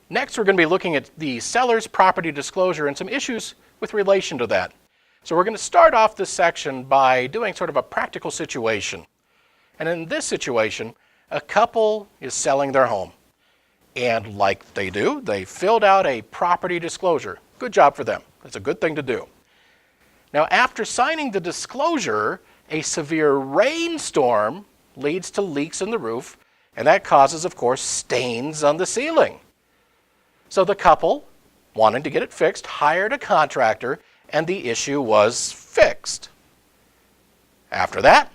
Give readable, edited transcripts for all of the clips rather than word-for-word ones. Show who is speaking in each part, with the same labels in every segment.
Speaker 1: Next, we're going to be looking at the seller's property disclosure and some issues with relation to that. So we're going to start off this section by doing sort of a practical situation. And in this situation, a couple is selling their home. And like they do, they filled out a property disclosure. Good job for them. That's a good thing to do. Now, after signing the disclosure, a severe rainstorm leads to leaks in the roof, and that causes, of course, stains on the ceiling. So the couple, wanting to get it fixed, hired a contractor, and the issue was fixed. After that,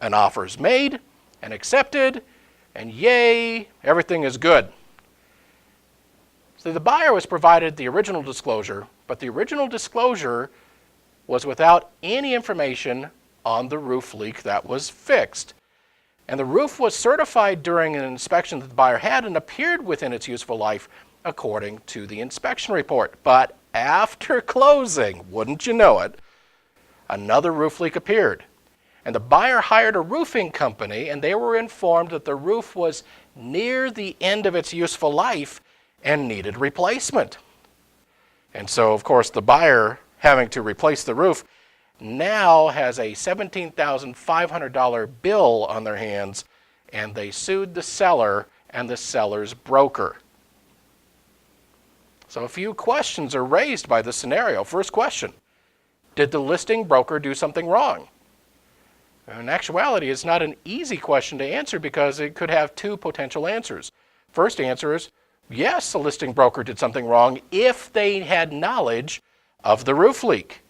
Speaker 1: an offer is made and accepted, and yay, everything is good. So the buyer was provided the original disclosure, but the original disclosure was without any information on the roof leak that was fixed. And the roof was certified during an inspection that the buyer had and appeared within its useful life according to the inspection report. But after closing, wouldn't you know it, another roof leak appeared. And the buyer hired a roofing company, and they were informed that the roof was near the end of its useful life and needed replacement. And so, of course, the buyer, having to replace the roof, now has a $17,500 bill on their hands, and they sued the seller and the seller's broker. So a few questions are raised by this scenario. First question, did the listing broker do something wrong? In actuality, it's not an easy question to answer because it could have two potential answers. First answer is, yes, the listing broker did something wrong if they had knowledge of the roof leak.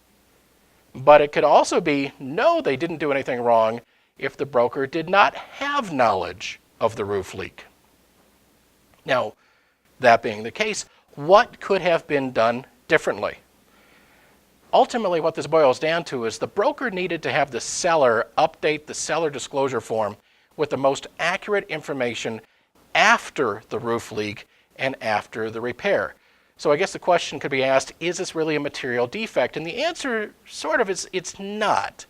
Speaker 1: But it could also be, no, they didn't do anything wrong if the broker did not have knowledge of the roof leak. Now, that being the case, what could have been done differently? Ultimately, what this boils down to is the broker needed to have the seller update the seller disclosure form with the most accurate information after the roof leak and after the repair. So I guess the question could be asked, is this really a material defect? And the answer sort of is, it's not.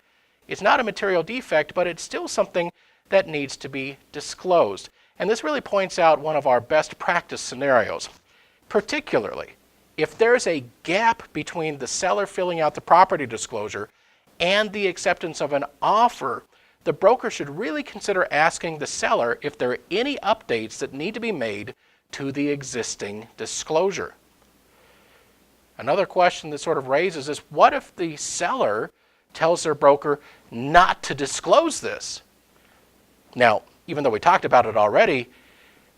Speaker 1: It's not a material defect, but it's still something that needs to be disclosed. And this really points out one of our best practice scenarios. Particularly, if there's a gap between the seller filling out the property disclosure and the acceptance of an offer, the broker should really consider asking the seller if there are any updates that need to be made to the existing disclosure. Another question that sort of raises is, what if the seller tells their broker not to disclose this? Now, even though we talked about it already,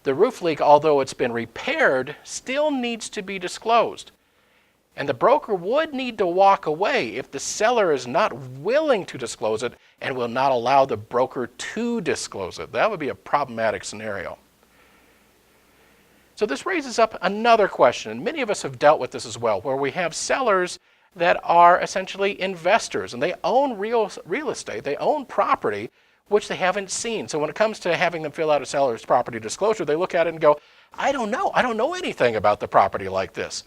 Speaker 1: the roof leak, although it's been repaired, still needs to be disclosed. And the broker would need to walk away if the seller is not willing to disclose it and will not allow the broker to disclose it. That would be a problematic scenario. So this raises up another question, and many of us have dealt with this as well, where we have sellers that are essentially investors, and they own real estate, they own property, which they haven't seen. So when it comes to having them fill out a seller's property disclosure, they look at it and go, I don't know anything about the property like this.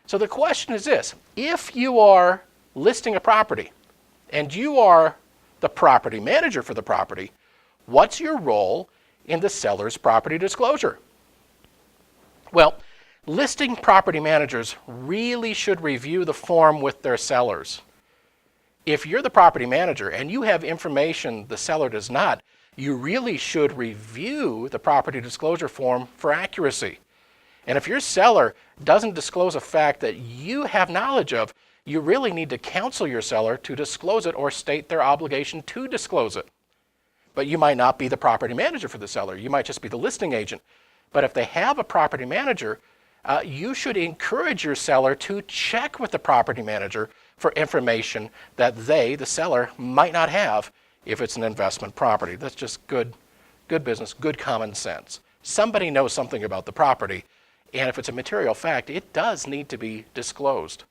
Speaker 1: So the question is this, if you are listing a property and you are the property manager for the property, what's your role in the seller's property disclosure? Well, listing property managers really should review the form with their sellers. If you're the property manager and you have information the seller does not, you really should review the property disclosure form for accuracy. And if your seller doesn't disclose a fact that you have knowledge of, you really need to counsel your seller to disclose it or state their obligation to disclose it. But you might not be the property manager for the seller. You might just be the listing agent. But if they have a property manager, you should encourage your seller to check with the property manager for information that they, the seller, might not have if it's an investment property. That's just good business, good common sense. Somebody knows something about the property, and if it's a material fact, it does need to be disclosed.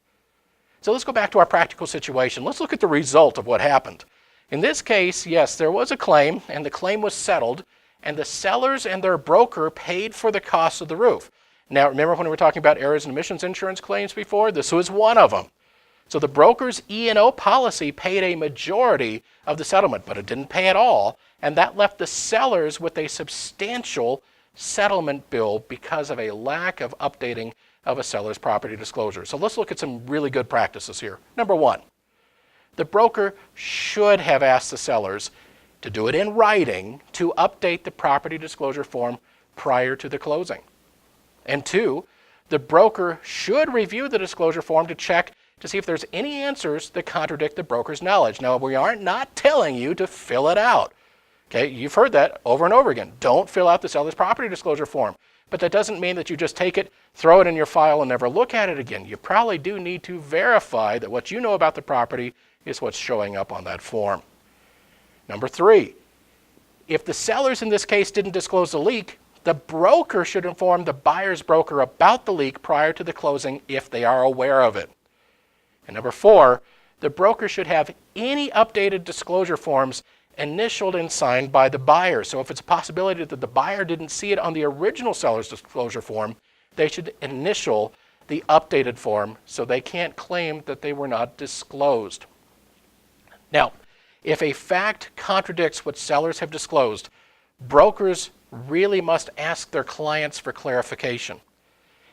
Speaker 1: So let's go back to our practical situation. Let's look at the result of what happened. In this case, yes, there was a claim, and the claim was settled, and the sellers and their broker paid for the cost of the roof. Now, remember when we were talking about errors and omissions insurance claims before? This was one of them. So the broker's E&O policy paid a majority of the settlement, but it didn't pay at all, and that left the sellers with a substantial settlement bill because of a lack of updating of a seller's property disclosure. So let's look at some really good practices here. Number one, the broker should have asked the sellers to do it in writing to update the property disclosure form prior to the closing. And two, the broker should review the disclosure form to check to see if there's any answers that contradict the broker's knowledge. Now, we aren't not telling you to fill it out. Okay, you've heard that over and over again. Don't fill out the seller's property disclosure form. But that doesn't mean that you just take it, throw it in your file, and never look at it again. You probably do need to verify that what you know about the property is what's showing up on that form. Number three, if the sellers in this case didn't disclose the leak, the broker should inform the buyer's broker about the leak prior to the closing if they are aware of it. And number four, the broker should have any updated disclosure forms initialed and signed by the buyer. So if it's a possibility that the buyer didn't see it on the original seller's disclosure form, they should initial the updated form so they can't claim that they were not disclosed. Now, if a fact contradicts what sellers have disclosed, brokers really must ask their clients for clarification.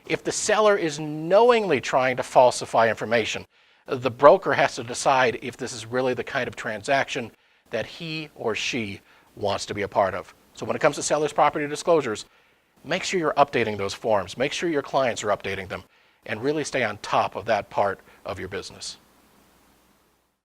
Speaker 1: If the seller is knowingly trying to falsify information, the broker has to decide if this is really the kind of transaction that he or she wants to be a part of. So when it comes to seller's property disclosures, make sure you're updating those forms. Make sure your clients are updating them, and really stay on top of that part of your business.